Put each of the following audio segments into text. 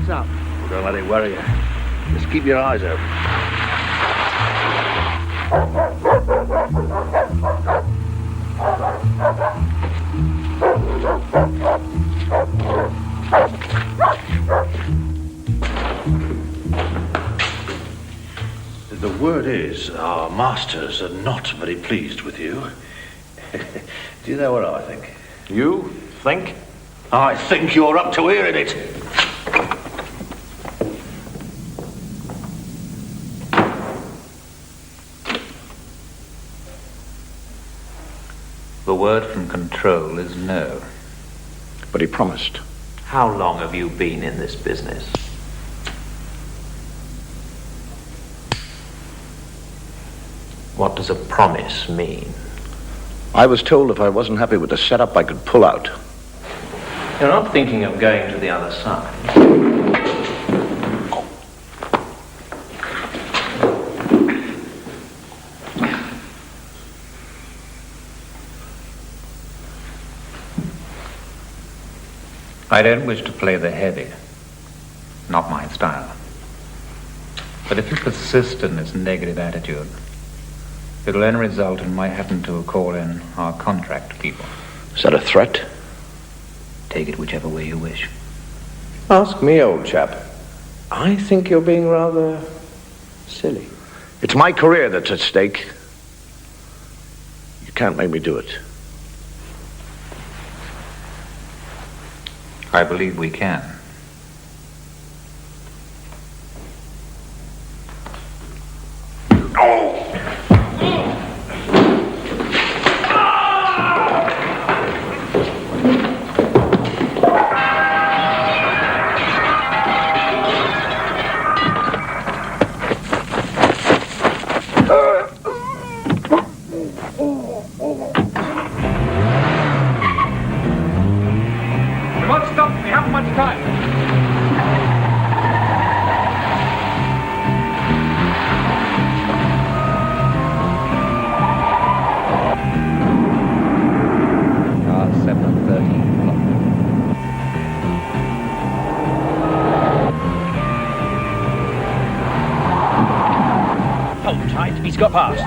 What's up? Well, don't let it worry you. Just keep your eyes open. The word is, our masters are not very pleased with you. Do you know what I think? You think? I think you're up to hearing it. The word from Control is no. But he promised. How long have you been in this business? What does a promise mean? I was told if I wasn't happy with the setup, I could pull out. You're not thinking of going to the other side. I don't wish to play the heavy. Not my style. But if you persist in this negative attitude, it'll only result in my having to call in our contract people. Is that a threat? Take it whichever way you wish. Ask me, old chap. I think you're being rather silly. It's my career that's at stake. You can't make me do it. I believe we can. He's got past.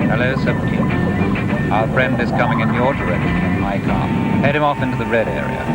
Hello, 17. Our friend is coming in your direction in my car. Head him off into the red area.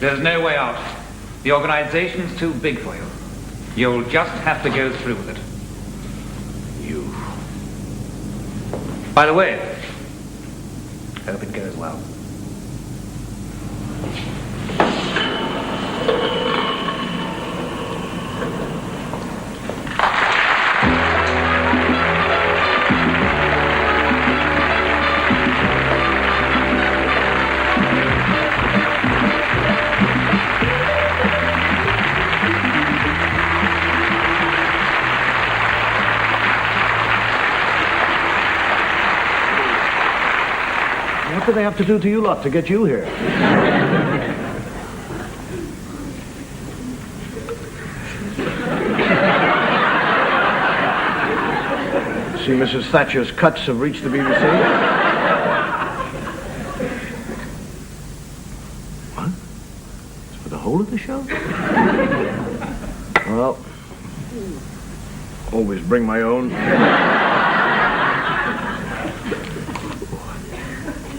There's no way out. The organization's too big for you. You'll just have to go through with it. You. By the way, hope it goes well. What do they have to do to you lot to get you here? See, Mrs. Thatcher's cuts have reached the BBC. What? It's for the whole of the show? Well, always bring my own.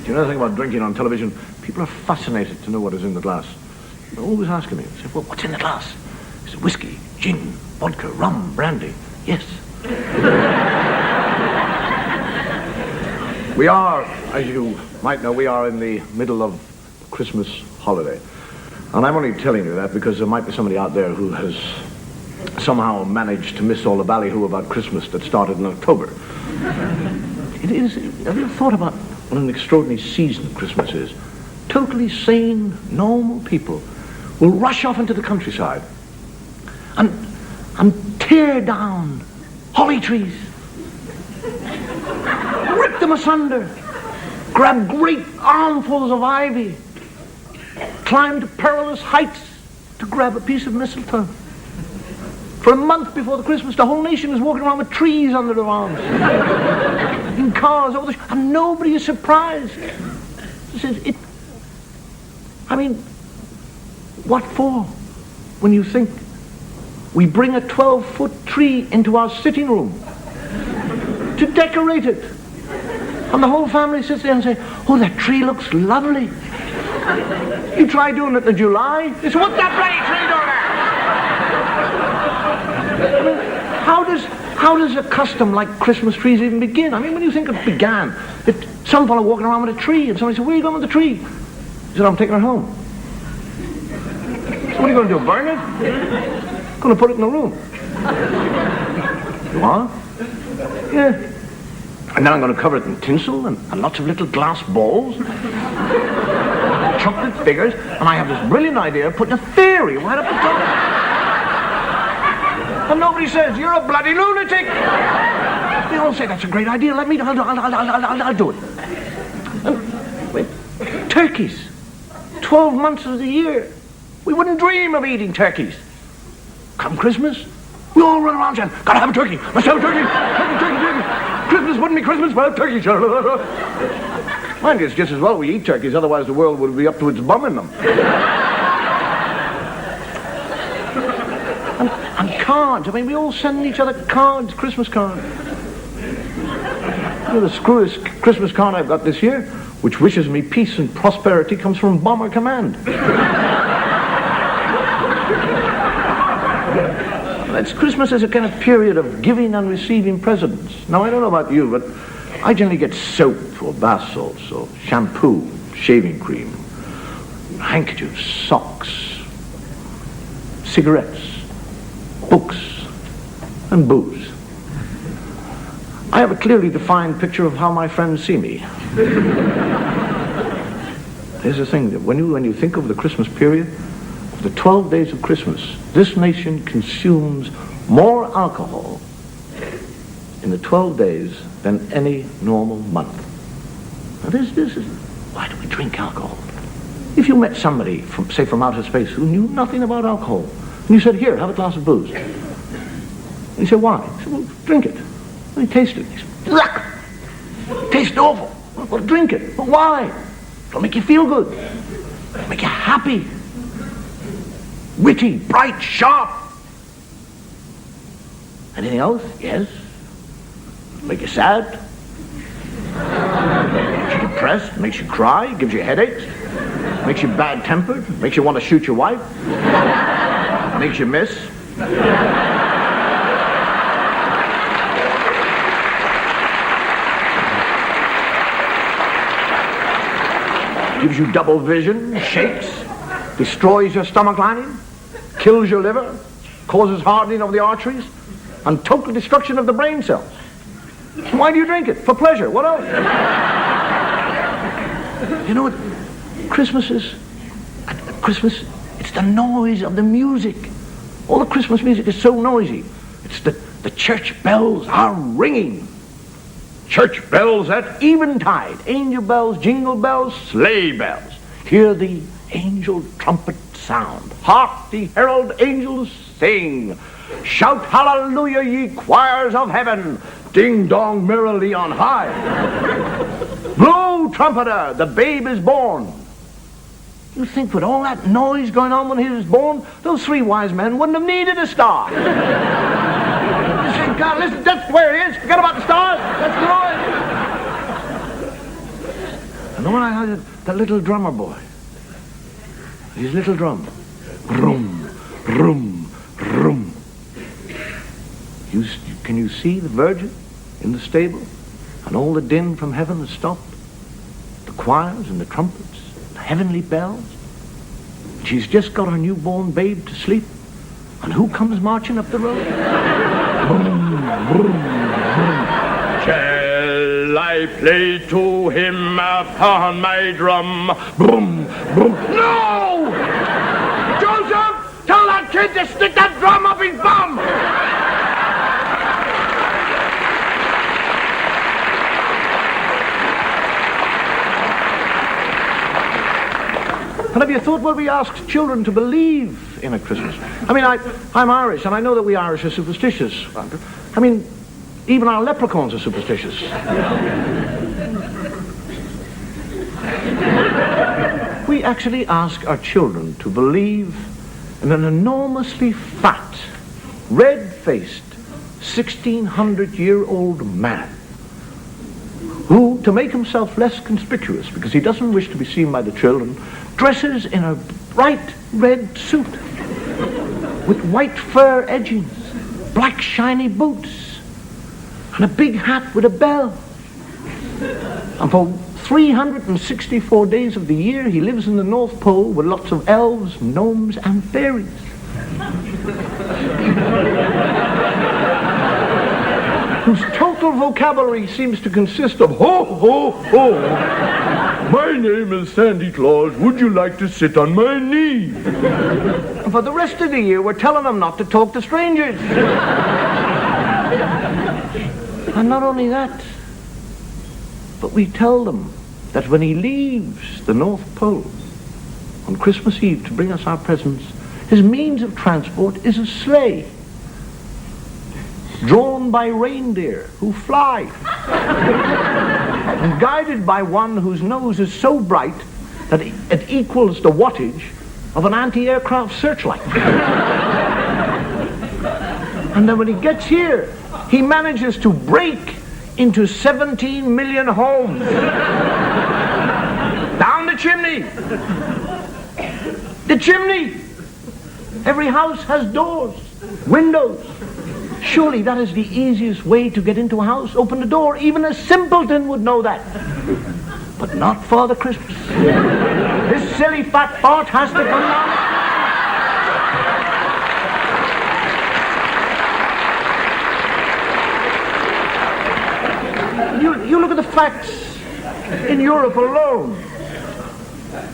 You know the thing about drinking on television? People are fascinated to know what is in the glass. They're always asking me, they say, well, what's in the glass? Is it whiskey, gin, vodka, rum, brandy? Yes. We are, as you might know, we are in the middle of Christmas holiday. And I'm only telling you that because there might be somebody out there who has somehow managed to miss all the ballyhoo about Christmas that started in October. It is. Have you ever thought about what an extraordinary season Christmas is? Totally sane, normal people will rush off into the countryside and tear down holly trees, rip them asunder, grab great armfuls of ivy, climb to perilous heights to grab a piece of mistletoe. For a month before the Christmas, the whole nation is walking around with trees under their arms, in cars, and nobody is surprised. I mean, what for? When you think we bring a 12-foot tree into our sitting room to decorate it, and the whole family sits there and say, "Oh, that tree looks lovely." You try doing it in July. It's what that bloody tree doing there? I mean, how does a custom like Christmas trees even begin? I mean, when you think it began, some fellow walking around with a tree, and somebody said, "Where are you going with the tree?" He said, "I'm taking it home." So what are you going to do, burn it? I'm going to put it in the room. You are? Yeah. And then I'm going to cover it in tinsel and lots of little glass balls, chocolate figures, and I have this brilliant idea of putting a fairy right up the top. And nobody says, "You're a bloody lunatic." They all say, "That's a great idea. I'll do it." And, wait, turkeys. 12 months of the year. We wouldn't dream of eating turkeys. Come Christmas, we all run around saying, "Gotta have a turkey. Let's have a turkey. Turkey. Christmas wouldn't be Christmas without turkey." Mind you, it's just as well we eat turkeys, otherwise the world would be up to its bum in them. And cards. I mean, we all send each other cards, Christmas cards. You know, the screwiest Christmas card I've got this year, which wishes me peace and prosperity, comes from Bomber Command. It's Christmas as a kind of period of giving and receiving presents. Now, I don't know about you, but I generally get soap or bath salts or shampoo, shaving cream, handkerchiefs, socks, cigarettes, books, and booze. I have a clearly defined picture of how my friends see me. Here's the thing, that when you think of the Christmas period, the 12 days of Christmas, this nation consumes more alcohol in the 12 days than any normal month. Now this is, why do we drink alcohol? If you met somebody from, say, from outer space who knew nothing about alcohol, and you said, "Here, have a glass of booze." And he said, "Why?" He said, "Well, drink it." And he tasted it. He said, "Yuck! It tastes awful." "Well, drink it." "But why?" "It'll make you feel good. It'll make you happy. Witty, bright, sharp." "Anything else?" "Yes." "Make you sad. Makes you depressed. Makes you cry. Gives you headaches. Makes you bad-tempered. Makes you want to shoot your wife. Makes you miss." Gives you double vision. Shakes. Destroys your stomach lining. Kills your liver, causes hardening of the arteries, and total destruction of the brain cells. Why do you drink it? For pleasure. What else? You know what Christmas is? At Christmas, it's the noise of the music. All the Christmas music is so noisy. It's the church bells are ringing. Church bells at eventide. Angel bells, jingle bells, sleigh bells. Hear the angel trumpet sound. Hark the herald angels sing. Shout hallelujah, ye choirs of heaven. Ding dong merrily on high. Blow trumpeter, the babe is born. You think with all that noise going on when he was born, those three wise men wouldn't have needed a star. You say, "God, listen, that's where it is. Forget about the stars. That's the noise." And then when I heard that little drummer boy, his little drum, rum, rum, rum. Can you see the Virgin in the stable? And all the din from heaven has stopped? The choirs and the trumpets, the heavenly bells? She's just got her newborn babe to sleep. And who comes marching up the road? Boom, boom, boom. Shall I play to him upon my drum? Boom, boom. No! Joseph, tell that kid to stick that drum up his bum! And have you thought what we ask children to believe in at Christmas? I mean, I'm Irish, and I know that we Irish are superstitious. I mean, even our leprechauns are superstitious. We actually ask our children to believe in an enormously fat, red-faced, 1,600-year-old man who, to make himself less conspicuous, because he doesn't wish to be seen by the children, dresses in a bright red suit with white fur edgings, black shiny boots, and a big hat with a bell. And for 364 days of the year, he lives in the North Pole with lots of elves, gnomes, and fairies. Whose total vocabulary seems to consist of ho, ho, ho. My name is Sandy Claus. Would you like to sit on my knee? And for the rest of the year, we're telling him not to talk to strangers. And not only that, but we tell them that when he leaves the North Pole on Christmas Eve to bring us our presents, his means of transport is a sleigh drawn by reindeer who fly and guided by one whose nose is so bright that it equals the wattage of an anti-aircraft searchlight. And then when he gets here, he manages to break into 17 million homes. Down the chimney. The chimney. Every house has doors, windows. Surely that is the easiest way to get into a house. Open the door. Even a simpleton would know that. But not Father Christmas. This silly fat fart has to come down. You look at the facts. In Europe alone,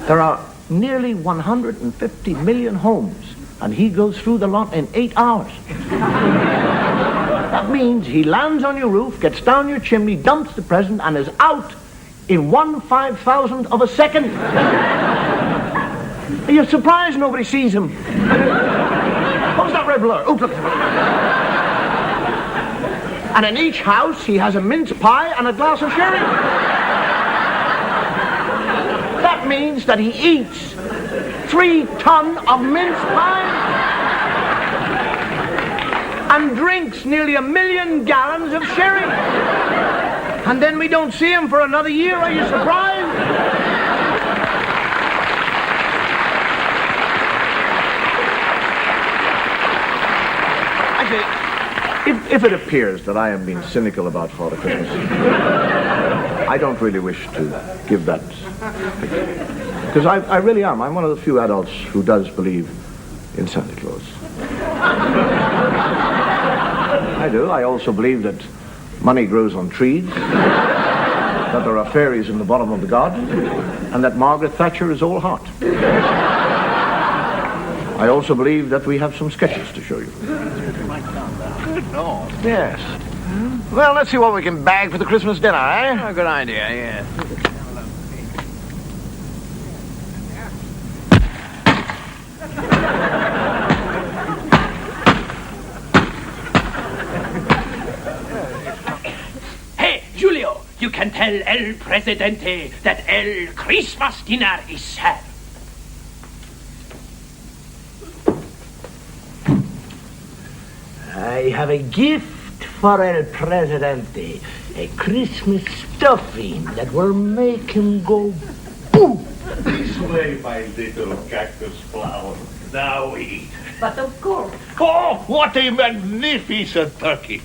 there are nearly 150 million homes, and he goes through the lot in 8 hours. That means he lands on your roof, gets down your chimney, dumps the present, and is out in 1/5,000th of a second. Are you surprised nobody sees him? What was that red blur? Oh, look. And in each house, he has a mince pie and a glass of sherry. That means that he eats 3 tons of mince pie and drinks nearly 1 million gallons of sherry. And then we don't see him for another year. Are you surprised? Actually, if it appears that I am being cynical about Father Christmas, I don't really wish to give that picture. Because I really am. I'm one of the few adults who does believe in Santa Claus. I do. I also believe that money grows on trees, that there are fairies in the bottom of the garden, and that Margaret Thatcher is all hot. I also believe that we have some sketches to show you. No. Yes. Well, let's see what we can bag for the Christmas dinner, eh? Oh, good idea, yeah. Hey, Julio, you can tell El Presidente that El Christmas dinner is served. I have a gift for El Presidente. A Christmas stuffing that will make him go boom. This way, my little cactus flower. Now eat. But of course. Oh, what a magnificent turkey.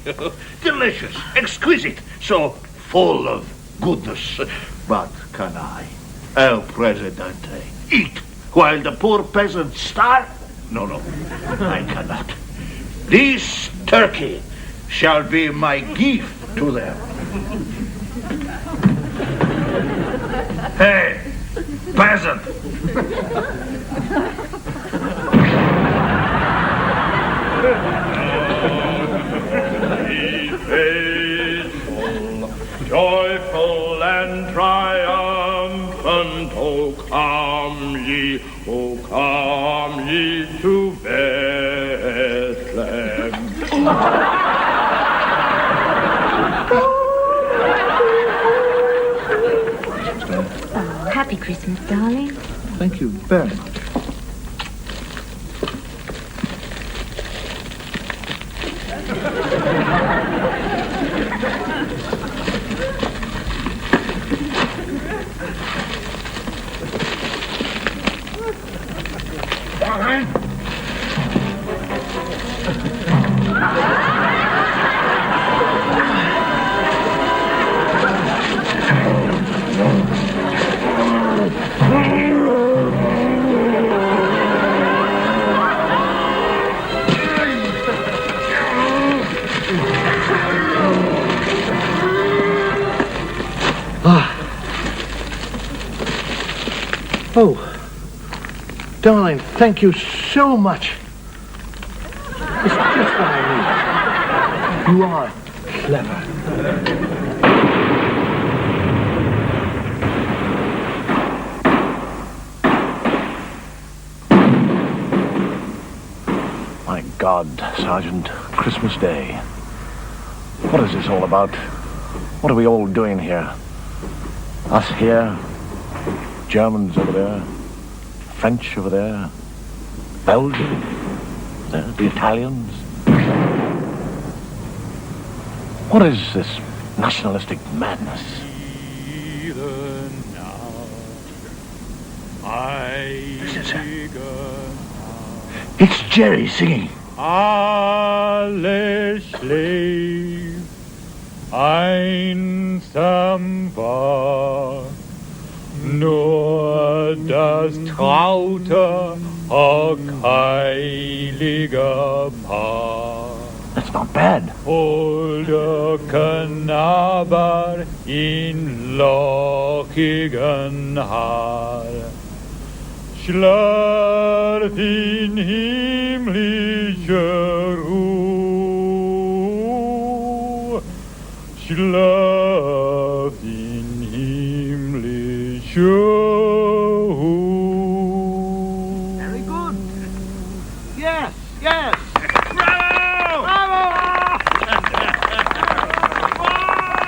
Delicious, exquisite, so full of goodness. But can I, El Presidente, eat while the poor peasants starve? No, I cannot. This turkey shall be my gift to them. Hey, peasant! Be faithful, joyful and triumphant, O come ye to Bethlehem. Oh, happy Christmas, darling. Thank you very much. Oh, darling, thank you so much. It's just what I need. You are clever. My God, Sergeant, Christmas Day. What is this all about? What are we all doing here? Us here, Germans over there, French over there, Belgium, there, the Italians. What is this nationalistic madness? Listen, sir. It's Jerry singing. Alle schläft einsam war, nur das traute heiliger Paar. That's not bad. Holder Knaber in lockigen Haar, schlaf in himmlischer Ruhe, schlaf in himmlischer Ruhe. Very good. Yes, yes.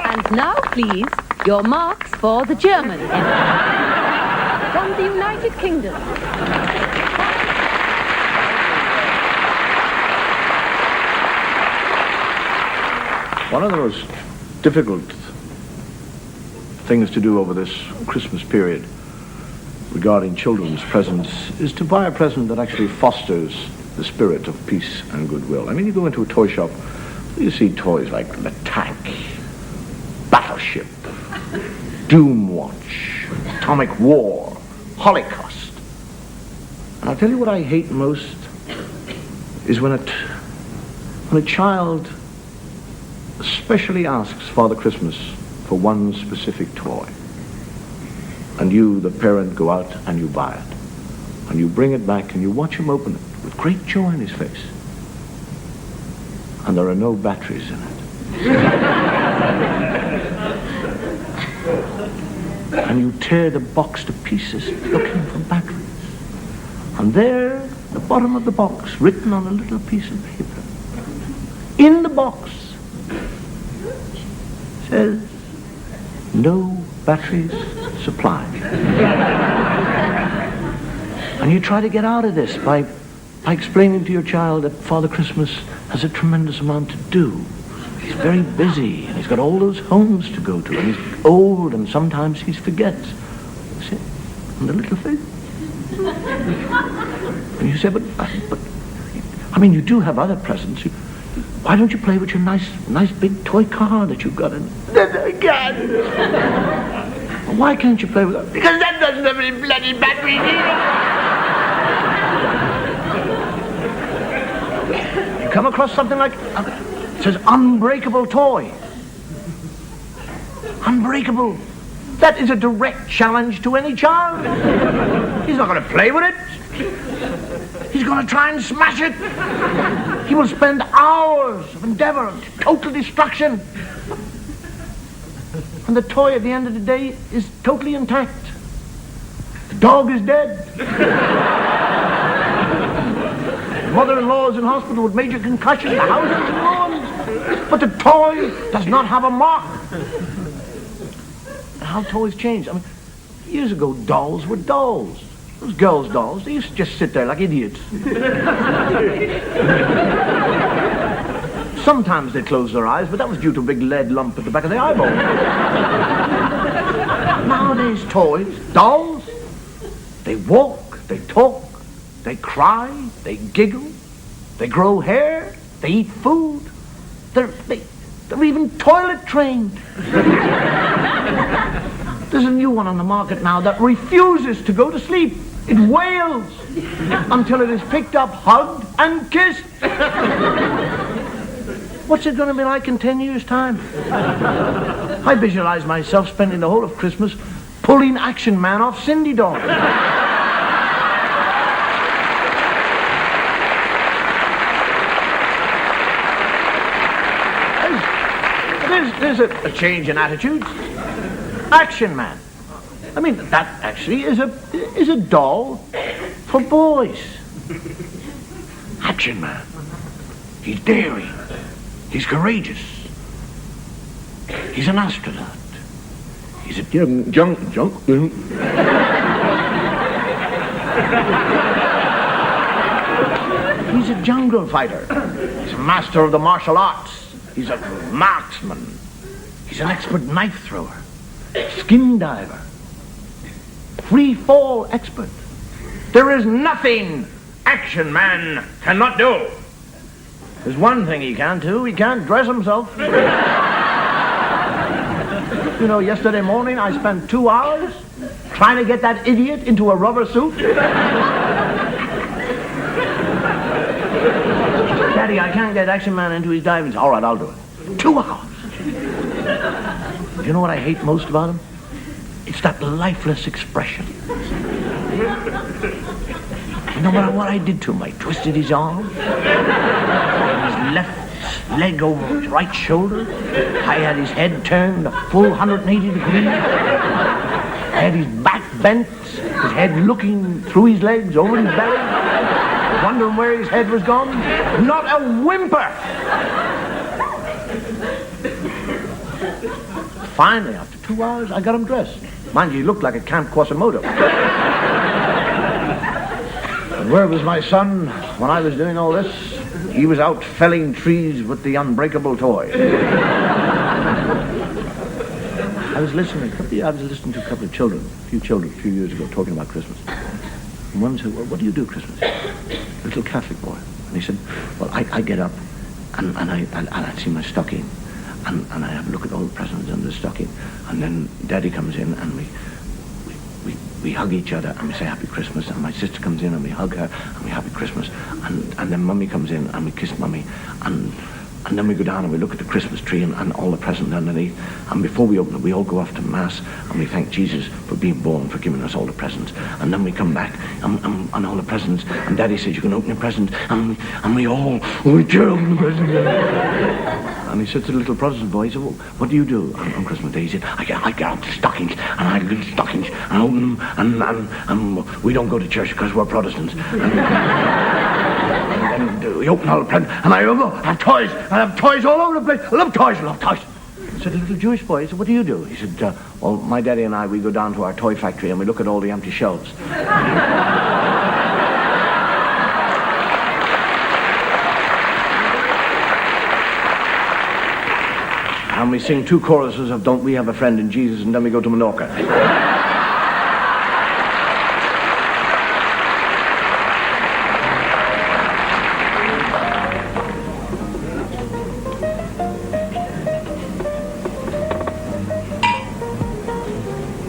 And now, please, your marks for the German Empire. From the United Kingdom. One of the most difficult things to do over this Christmas period regarding children's presents is to buy a present that actually fosters the spirit of peace and goodwill. I mean, you go into a toy shop, you see toys like the Tank, Battleship, Doom Watch, Atomic War, Holocaust. And I'll tell you what I hate most is when a child especially asks Father Christmas for one specific toy. And you, the parent, go out and you buy it. And you bring it back and you watch him open it with great joy in his face. And there are no batteries in it. And you tear the box to pieces looking for batteries. And there, at the bottom of the box, written on a little piece of paper, in the box, says, no batteries supplied. And you try to get out of this by explaining to your child that Father Christmas has a tremendous amount to do. He's very busy, and he's got all those homes to go to, and he's old, and sometimes he forgets. See? And the little face. And you say, but, I mean, you do have other presents. Why don't you play with your nice big toy car that you've got in? Again. Why can't you play with that? Because that doesn't have any bloody batteries either. You come across something like, it says unbreakable toy. Unbreakable. That is a direct challenge to any child. He's not going to play with it. He's going to try and smash it. He will spend hours of endeavor, total destruction. And the toy at the end of the day is totally intact. The dog is dead. Mother-in-law is in hospital with major concussion. The house is ruined. But the toy does not have a mark. How toys change. I mean, years ago, dolls were dolls. Those girls' dolls, they used to just sit there like idiots. Sometimes they closed their eyes, but that was due to a big lead lump at the back of the eyeball. Nowadays, toys, dolls, they walk, they talk, they cry, they giggle, they grow hair, they eat food. They're even toilet trained. There's a new one on the market now that refuses to go to sleep. It wails until it is picked up, hugged, and kissed. What's it going to be like in 10 years' time? I visualize myself spending the whole of Christmas pulling Action Man off Cindy Dog. There's a change in attitudes. Action Man. I mean, that actually is a doll for boys. Action Man. He's daring. He's courageous. He's an astronaut. He's a He's a jungle fighter. He's a master of the martial arts. He's a marksman. He's an expert knife thrower, skin diver, free fall expert. There is nothing Action Man cannot do. There's one thing he can't do. He can't dress himself. You know, yesterday morning I spent 2 hours trying to get that idiot into a rubber suit. Daddy, I can't get Action Man into his diving. All right, I'll do it. 2 hours. You know what I hate most about him? It's that lifeless expression. No matter what I did to him, I twisted his arm, his left leg over his right shoulder. I had his head turned a full 180 degrees. I had his back bent, his head looking through his legs, over his belly, wondering where his head was gone. Not a whimper. Finally, after 2 hours, I got him dressed. Mind you, he looked like a Camp Quasimodo. And where was my son when I was doing all this? He was out felling trees with the unbreakable toy. I was listening to a couple of children, a few years ago, talking about Christmas. And one said, well, what do you do Christmas? A little Catholic boy. And he said, well, I get up and I see my stocking. And I have a look at all the presents under the stocking. And then Daddy comes in and we hug each other and we say Happy Christmas. And my sister comes in and we hug her and we Happy Christmas. And then Mummy comes in and we kiss Mummy. And then we go down and we look at the Christmas tree and all the presents underneath. And before we open it, we all go off to Mass and we thank Jesus for being born, for giving us all the presents. And then we come back and all the presents. And Daddy says, you can open your presents. And we tear open the presents. And he said to the little Protestant boy, he said, well, what do you do on Christmas Day? He said, I get out the stockings, and I get the stockings, and open them, and we don't go to church because we're Protestants. And then we open all the presents, and I have toys. I have toys all over the place. I love toys. Said the little Jewish boy, he said, what do you do? He said, well, my daddy and I, we go down to our toy factory, and we look at all the empty shelves. And we sing 2 choruses of Don't We Have a Friend in Jesus, and then we go to Menorca.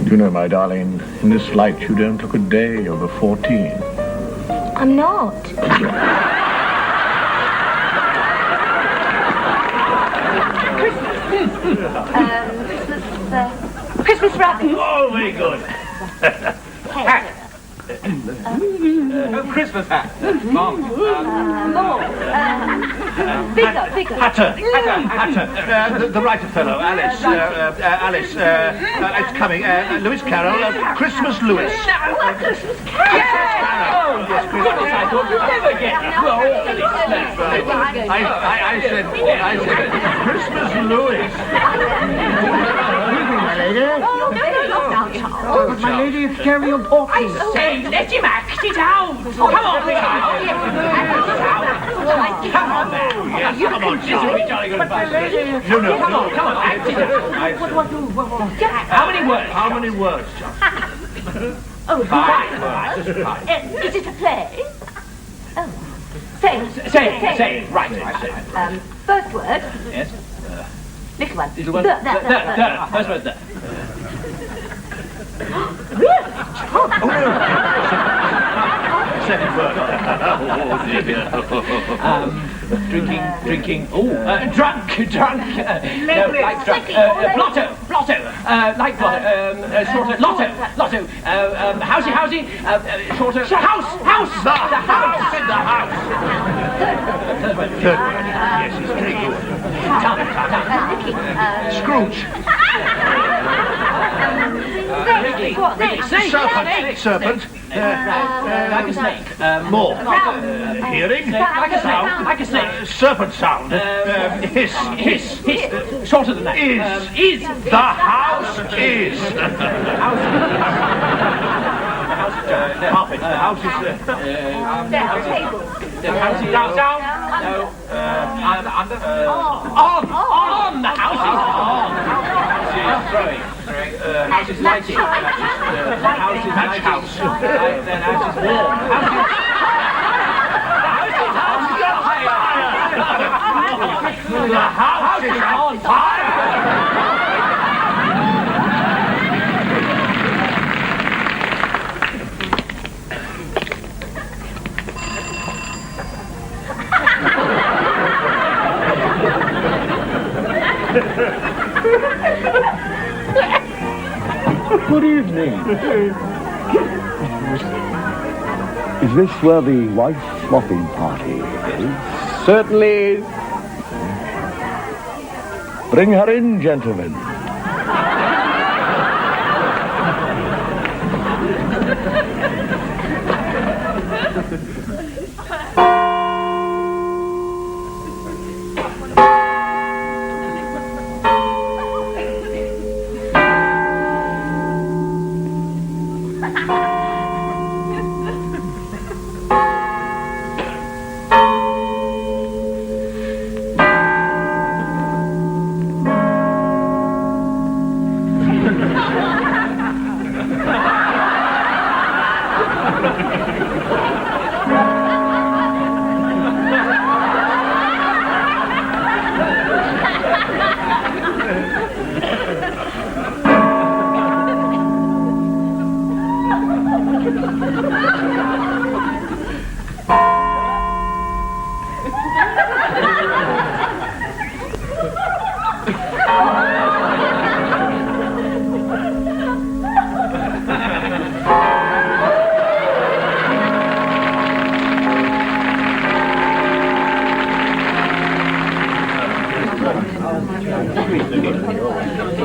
You know, my darling, in this light you don't look a day over 14. I'm not. Christmas rabbit. Oh, very good. Hat. Christmas hat. Mom. More. Bigger. Hatter. The writer fellow, Alice. It's coming. Lewis Carroll. Christmas Lewis. Christmas Carol. Yes, Christmas. I thought you'd never get it. I said Christmas Lewis. Oh, My lady, it's very important. I say, let him act it out. Come on, child. Come on, man. Yes, come on, This will be jolly good fun. No. Come on, act it out. How many words, John? Five words. Is it a play? Oh. Say it. Right. First word. Yes. Little one. Little one. The. First word, the. Second word. Drinking. Drunk. No, like drunk. Blotto. Like blotto. Shorter. Lotto. Housey. Shorter. House. The house. Third word. Yes, it's very good. Scrooge. Serpent. Like a snake. More. Hearing. Like a sound. Like a snake. Serpent sound. Hiss. Shorter than that. Is. The house is. Carpet. The house is. The house is down. No. Under. On. The house is on. House is lighting. House is Match house. Then house is warm. The house is on fire. Good evening. Is this where the wife swapping party is? Certainly is. Bring her in, gentlemen.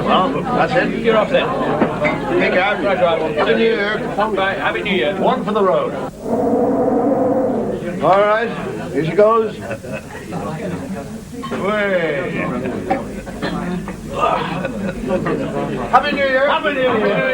Well, that's it. You're off then. Take care. Happy New Year. Bye. Happy New Year. One for the road. All right, here she goes. Way. Happy New Year. Happy New Year.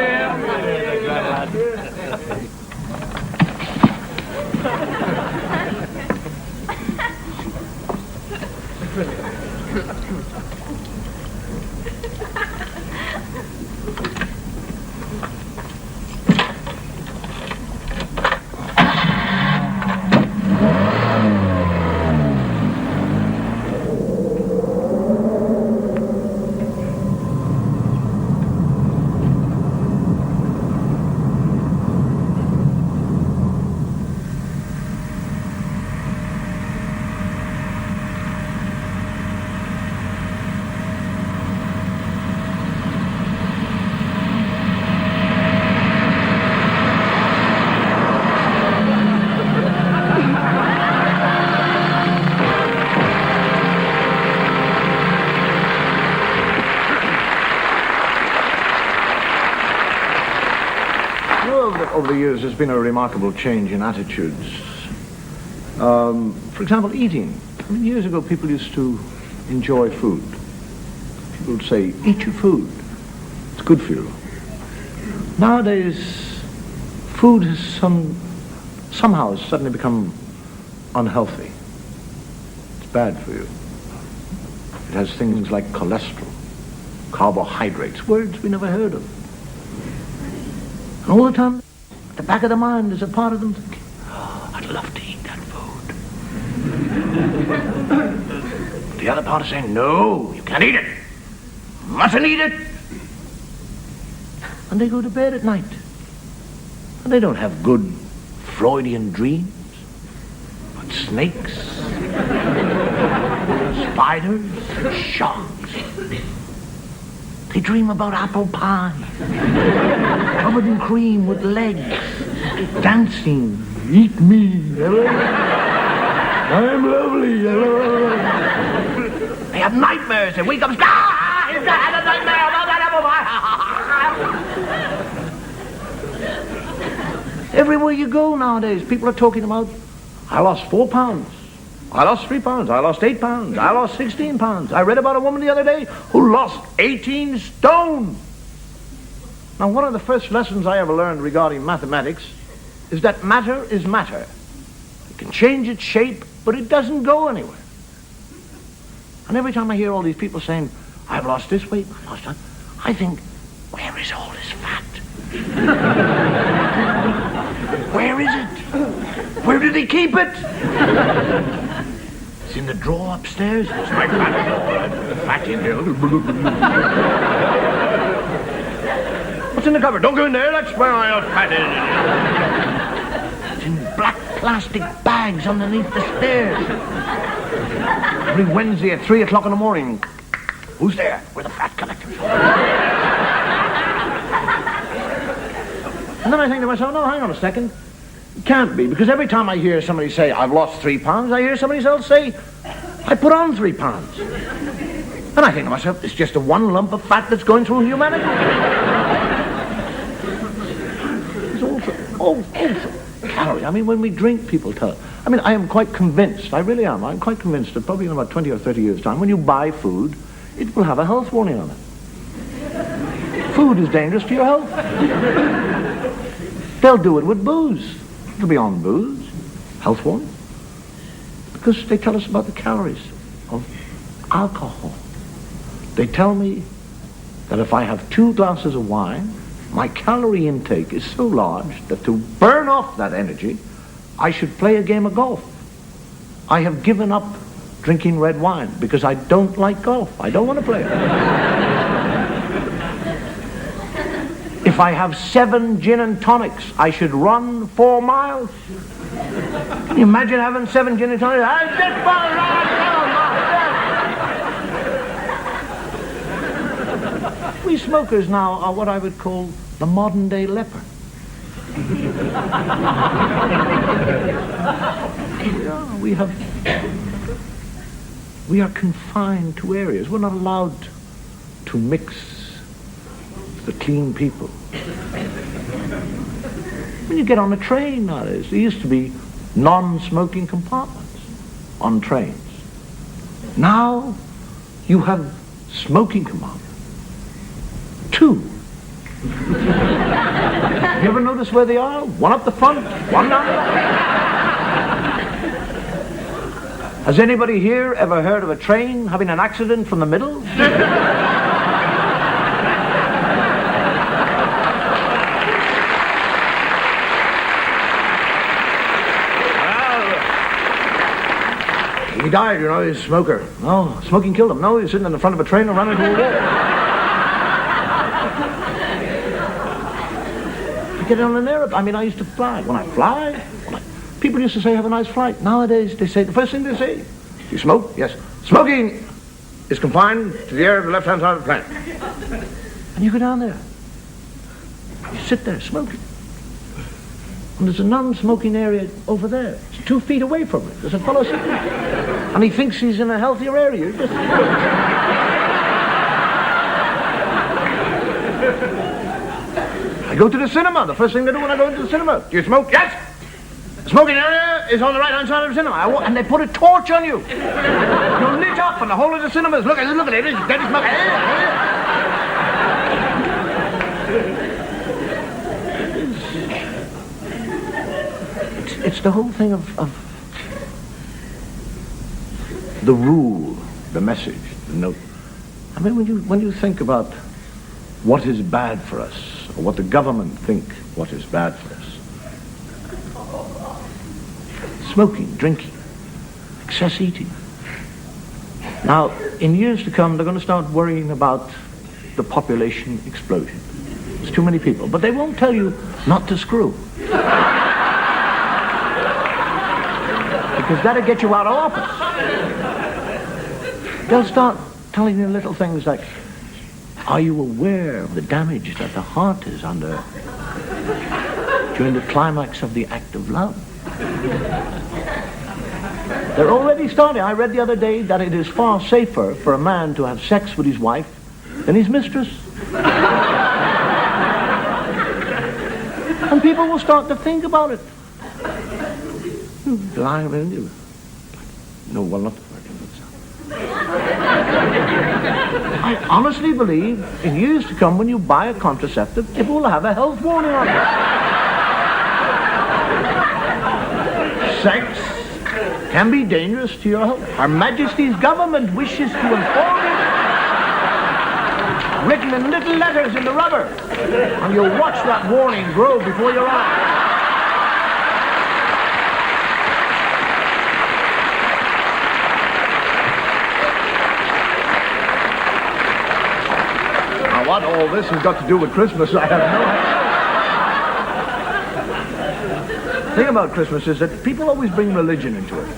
there's been a remarkable change in attitudes. For example, eating. I mean, years ago, people used to enjoy food. People would say, eat your food. It's good for you. Nowadays, food has somehow suddenly become unhealthy. It's bad for you. It has things like cholesterol, carbohydrates, words we never heard of. And all the time, at the back of the mind is a part of them thinking, oh, I'd love to eat that food. The other part is saying, no, you can't eat it. You mustn't eat it. And they go to bed at night. And they don't have good Freudian dreams, but snakes, spiders, sharks. They dream about apple pie, covered in cream with legs, dancing, eat me, I'm lovely. They have nightmares, they wake up, ah, he's had a nightmare about that apple pie. Everywhere you go nowadays, people are talking about, I lost 4 pounds. I lost 3 pounds. I lost 8 pounds. I lost 16 pounds. I read about a woman the other day who lost 18 stone. Now, one of the first lessons I ever learned regarding mathematics is that matter is matter. It can change its shape, but it doesn't go anywhere. And every time I hear all these people saying, I've lost this weight, I've lost that, I think, where is all this fat? Where is it? Where did he keep it? It's in the drawer upstairs. It's my fat drawer. Fat in there. What's in the cupboard? Don't go in there. That's where I have fat in. It's in black plastic bags underneath the stairs. Every Wednesday at 3 o'clock in the morning. Who's there? We're the fat collectors. And then I think to myself, no, hang on a second. It can't be, because every time I hear somebody say, I've lost 3 pounds, I hear somebody else say, I put on 3 pounds. And I think to myself, it's just a one lump of fat that's going through humanity. It's also calories. I mean, when we drink, people tell us. I mean, I am quite convinced, I really am, I'm quite convinced that probably in about 20 or 30 years' time, when you buy food, it will have a health warning on it. Food is dangerous to your health. They'll do it with booze. It'll be on booze, health warning, because they tell us about the calories of alcohol. They tell me that if I have 2 glasses of wine, my calorie intake is so large that to burn off that energy, I should play a game of golf. I have given up drinking red wine because I don't like golf. I don't want to play it. If I have 7 gin and tonics, I should run 4 miles. Can you imagine having 7 gin and tonics? I just want to run. We smokers now are what I would call the modern day leper. We are confined to areas. We're not allowed to mix the clean people. When you get on a train nowadays, there used to be non-smoking compartments on trains. Now you have smoking compartments. 2. You ever notice where they are? One up the front, one down the back. Has anybody here ever heard of a train having an accident from the middle? He died, you know, he's a smoker. No, smoking killed him. No, he's sitting in the front of a train and running into a wall. I get on an airplane. I mean, I used to fly. When I fly, people used to say, have a nice flight. Nowadays, they say, the first thing they say, you smoke? Yes. Smoking is confined to the air of the left-hand side of the plane. And you go down there. You sit there smoking. And there's a non-smoking area over there. It's 2 feet away from it. There's a fellow sitting there. And he thinks he's in a healthier area. I I go to the cinema. The first thing they do when I go into the cinema. Do you smoke? Yes. The smoking area is on the right-hand side of the cinema. And they put a torch on you. You're lit up, and the whole of the cinema is looking at it. It's dead smoke. It's the whole thing of the rule, the message, the note. I mean, when you think about what is bad for us, or what the government think what is bad for us, smoking, drinking, excess eating. Now, in years to come, they're going to start worrying about the population explosion. There's too many people, but they won't tell you not to screw. Because that'll get you out of office. They'll start telling you little things like, are you aware of the damage that the heart is under during the climax of the act of love? They're already starting. I read the other day that it is far safer for a man to have sex with his wife than his mistress. And people will start to think about it. No, well, not working. I honestly believe in years to come, when you buy a contraceptive, it will have a health warning on it. Sex can be dangerous to your health. Her Majesty's government wishes to inform you. Written in little letters in the rubber. And you'll watch that warning grow before your eyes. What all this has got to do with Christmas, I have no idea. The thing about Christmas is that people always bring religion into it.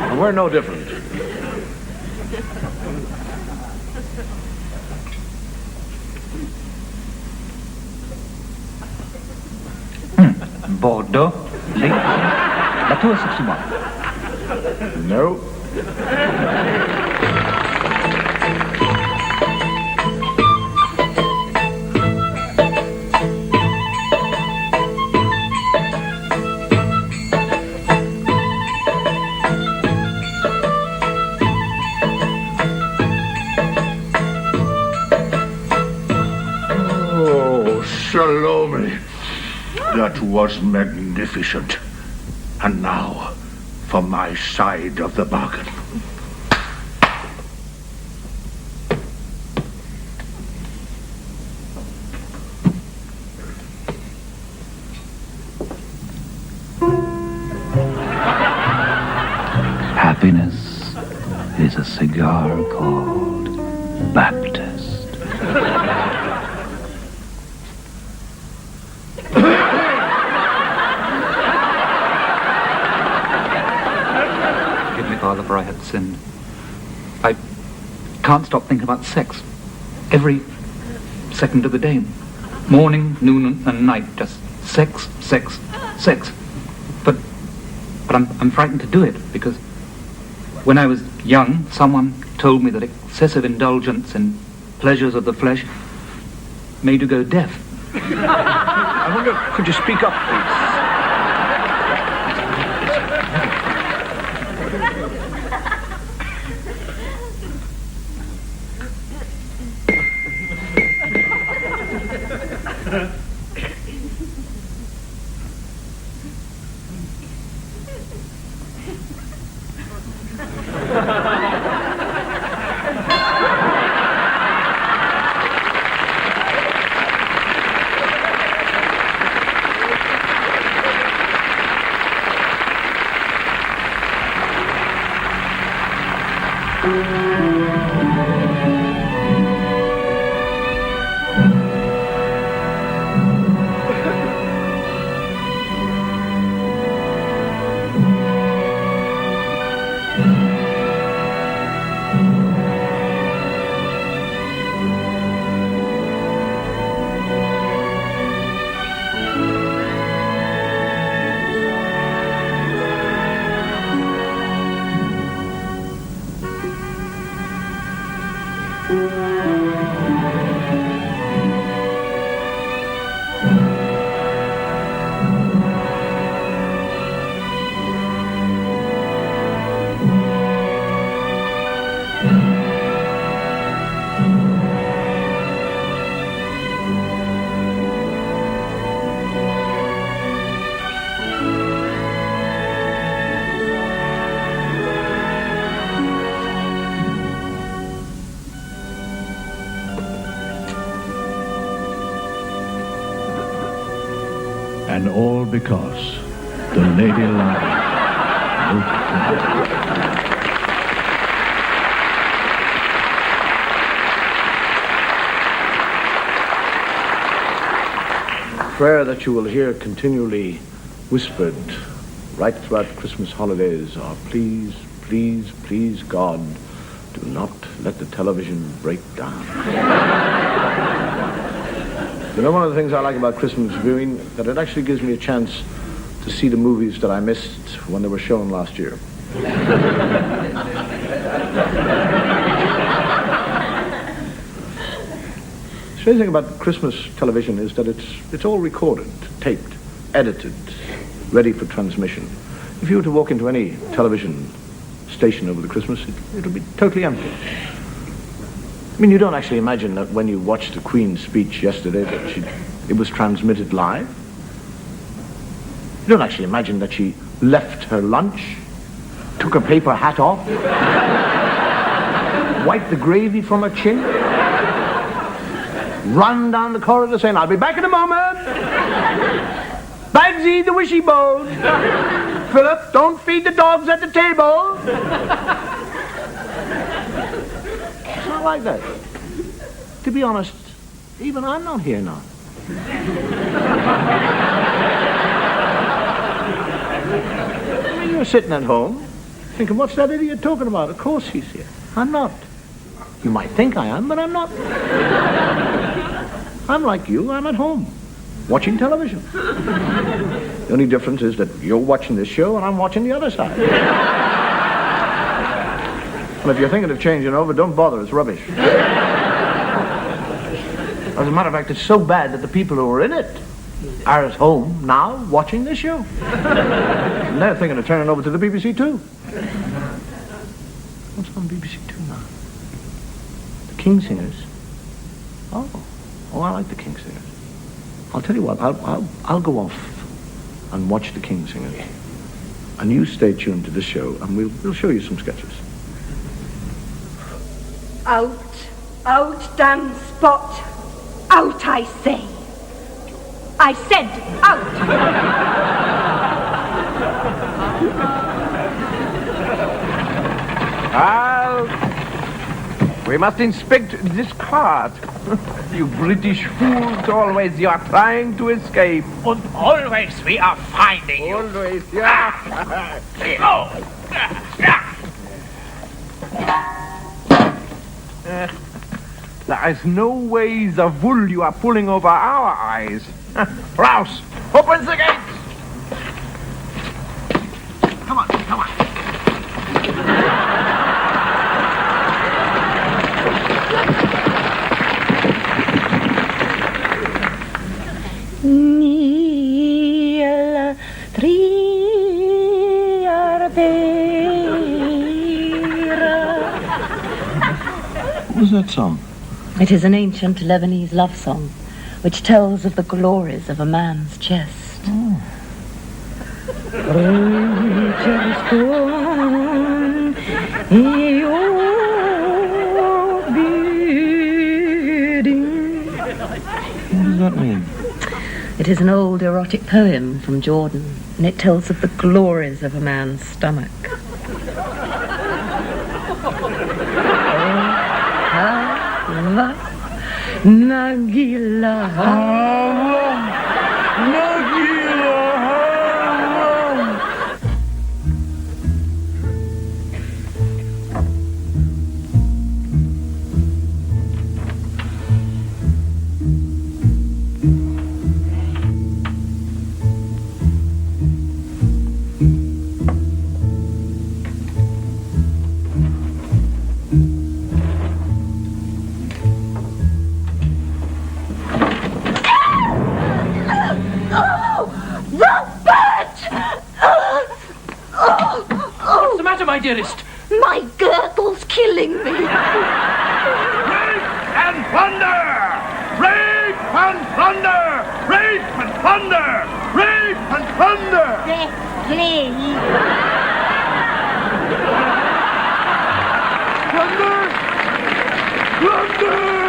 And we're no different. Bordeaux, Bateau 61. No. Salome. That was magnificent. And now, for my side of the bargain. Happiness is a cigar called Baptist. Father, for I had sinned. I can't stop thinking about sex. Every second of the day. Morning, noon, and night. Just sex, sex, sex. But I'm frightened to do it, because when I was young, someone told me that excessive indulgence in pleasures of the flesh made you go deaf. I wonder, could you speak up, please? And all because the Lady Lion looked proud. Prayer that you will hear continually whispered right throughout Christmas holidays are, please, please, please, God, do not let the television break down. You know, one of the things I like about Christmas viewing, that it actually gives me a chance to see the movies that I missed when they were shown last year. The strange thing about Christmas television is that it's all recorded, taped, edited, ready for transmission. If you were to walk into any television station over the Christmas, it'll be totally empty. I mean, you don't actually imagine that when you watched the Queen's speech yesterday that it was transmitted live. You don't actually imagine that she left her lunch, took her paper hat off, wiped the gravy from her chin, ran down the corridor saying, I'll be back in a moment. Bagsy, the wishy bowl. Philip, don't feed the dogs at the table. It's not like that. To be honest, even I'm not here now. I mean, you're sitting at home thinking, what's that idiot talking about? Of course he's here. I'm not. You might think I am, but I'm not. I'm like you, I'm at home, watching television. The only difference is that you're watching this show and I'm watching the other side. And if you're thinking of changing over, don't bother, it's rubbish. As a matter of fact, it's so bad that the people who are in it are at home now watching this show. And they're thinking of turning over to the BBC Two. What's on BBC Two now? The Kingsingers. Oh, I like the Kingsingers. I'll tell you what, I'll go off and watch the Kingsingers. And you stay tuned to the show, and we'll show you some sketches. Out, damn Spot. Out, I say. I said out. We must inspect this cart. You British fools, always you are trying to escape. And always we are finding you. Always, yeah. There is no way the wool you are pulling over our eyes. Rouse, open the gate. Come on. Nil What was that song? It is an ancient Lebanese love song, which tells of the glories of a man's chest. What does that mean? It is an old erotic poem from Jordan, and it tells of the glories of a man's stomach. Nagila. My dearest. My girdle's killing me. Rape and plunder! Rape and plunder! Rape and plunder! Rape and plunder! Yes, please. Plunder! Plunder!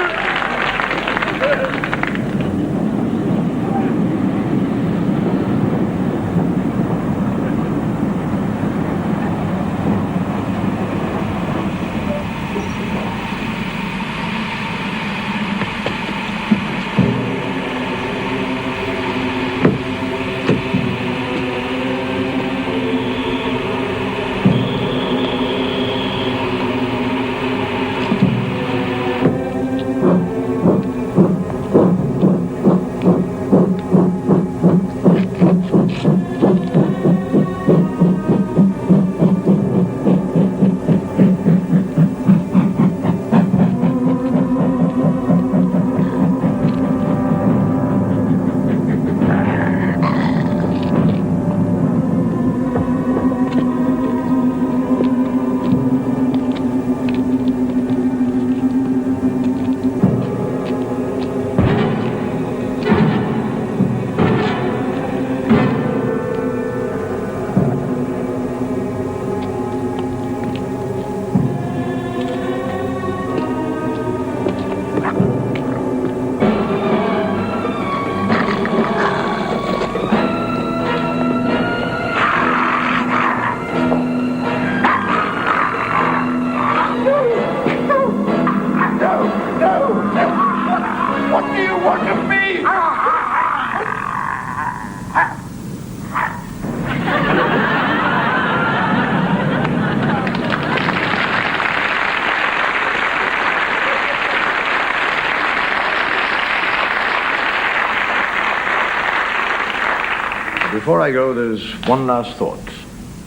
Before I go, there's one last thought.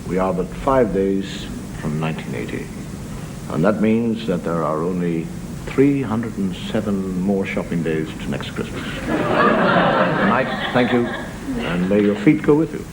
We are but 5 days from 1980. And that means that there are only 307 more shopping days to next Christmas. Good night, thank you, and may your feet go with you.